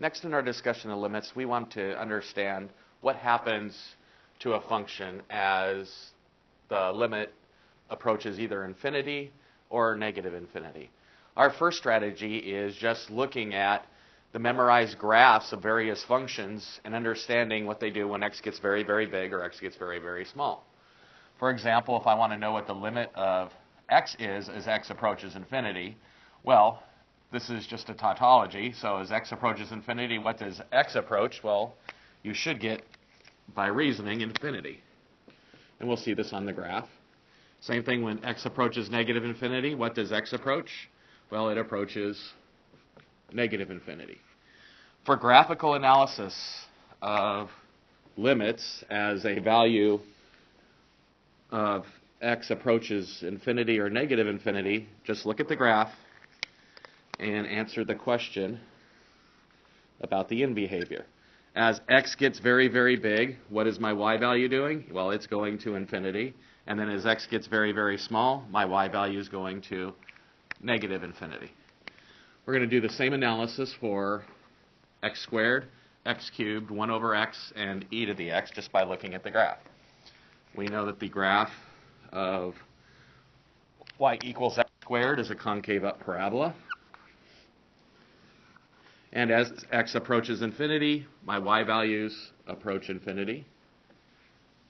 Next in our discussion of limits, we want to understand what happens to a function as the limit approaches either infinity or negative infinity. Our first strategy is just looking at the memorized graphs of various functions and understanding what they do when x gets very, very big or x gets very, very small. For example, if I want to know what the limit of x is as x approaches infinity, well, this is just a tautology. So as x approaches infinity, what does x approach? Well, you should get, by reasoning, infinity. And we'll see this on the graph. Same thing when x approaches negative infinity. What does x approach? Well, it approaches negative infinity. For graphical analysis of limits as a value of x approaches infinity or negative infinity, just look at the graph and answer the question about the in behavior. As x gets very, very big, what is my y value doing? Well, it's going to infinity. And then as x gets very, very small, my y value is going to negative infinity. We're going to do the same analysis for x squared, x cubed, 1 over x, and e to the x just by looking at the graph. We know that the graph of y equals x squared is a concave up parabola. And as x approaches infinity, my y values approach infinity.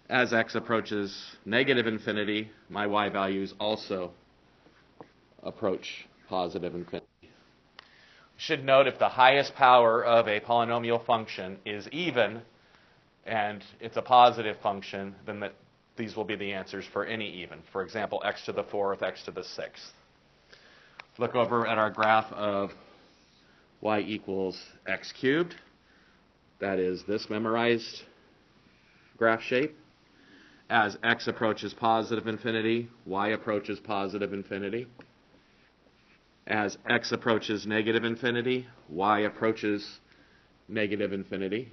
As x approaches negative infinity, my y values also approach positive infinity. We should note if the highest power of a polynomial function is even and it's a positive function, then these will be the answers for any even. For example, x to the 4th, x to the 6th. Look over at our graph of y equals x cubed. That is this memorized graph shape. As x approaches positive infinity, y approaches positive infinity. As x approaches negative infinity, y approaches negative infinity.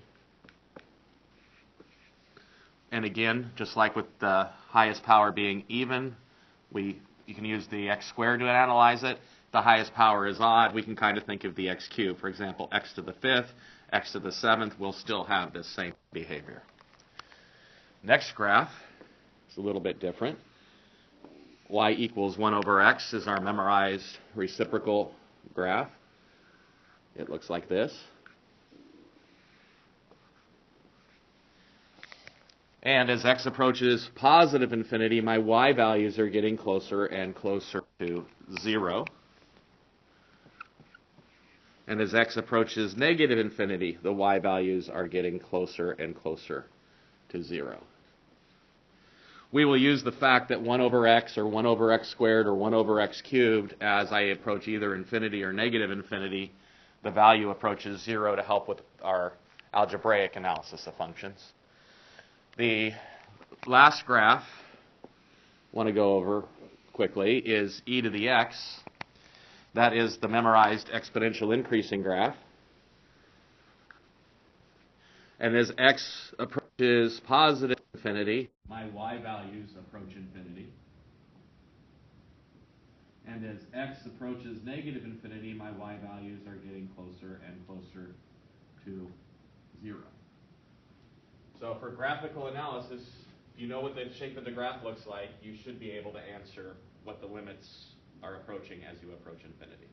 And again, just like with the highest power being even, you can use the x squared to analyze it. The highest power is odd, we can kind of think of the x cubed. For example, x to the 5th, x to the 7th will still have this same behavior. Next graph is a little bit different. Y equals 1 over x is our memorized reciprocal graph. It looks like this. And as x approaches positive infinity, my y values are getting closer and closer to 0. And as x approaches negative infinity, the y values are getting closer and closer to 0. We will use the fact that 1 over x or 1 over x squared or 1 over x cubed, as I approach either infinity or negative infinity, the value approaches 0 to help with our algebraic analysis of functions. The last graph I want to go over quickly is e to the x. That is the memorized exponential increasing graph. And as x approaches positive infinity, my y values approach infinity. And as x approaches negative infinity, my y values are getting closer and closer to 0. So for graphical analysis, if you know what the shape of the graph looks like, you should be able to answer what the limits are approaching as you approach infinity.